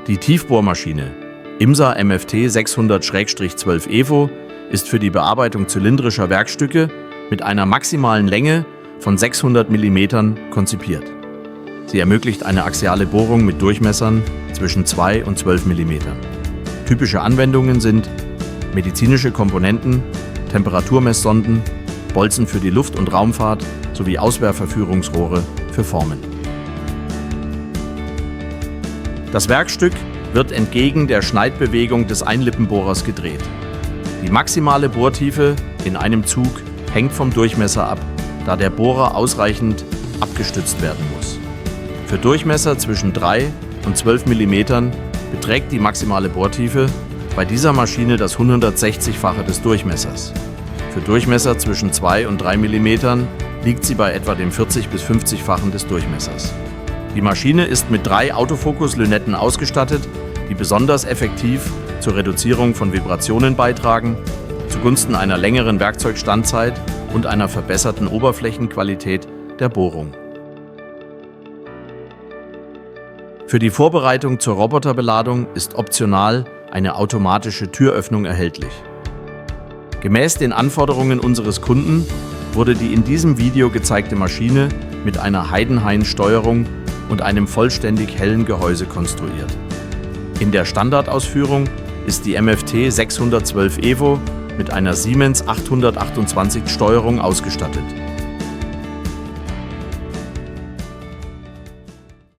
Die Tiefbohrmaschine IMSA MFT 600/12 EVO ist für die Bearbeitung zylindrischer Werkstücke mit einer maximalen Länge von 600 mm konzipiert. Sie ermöglicht eine axiale Bohrung mit Durchmessern zwischen 2 und 12 mm. Typische Anwendungen sind medizinische Komponenten, Temperaturmesssonden, Bolzen für die Luft- und Raumfahrt sowie Auswerferführungsrohre für Formen. Das Werkstück wird entgegen der Schneidbewegung des Einlippenbohrers gedreht. Die maximale Bohrtiefe in einem Zug hängt vom Durchmesser ab, da der Bohrer ausreichend abgestützt werden muss. Für Durchmesser zwischen 3 und 12 mm beträgt die maximale Bohrtiefe bei dieser Maschine das 160-fache des Durchmessers. Für Durchmesser zwischen 2 und 3 mm liegt sie bei etwa dem 40- bis 50-fachen des Durchmessers. Die Maschine ist mit 3 Autofokus-Lünetten ausgestattet, die besonders effektiv zur Reduzierung von Vibrationen beitragen, zugunsten einer längeren Werkzeugstandzeit und einer verbesserten Oberflächenqualität der Bohrung. Für die Vorbereitung zur Roboterbeladung ist optional eine automatische Türöffnung erhältlich. Gemäß den Anforderungen unseres Kunden wurde die in diesem Video gezeigte Maschine mit einer Heidenhain-Steuerung und einem vollständig hellen Gehäuse konstruiert. In der Standardausführung ist die MFT 612 EVO mit einer Siemens 828 Steuerung ausgestattet.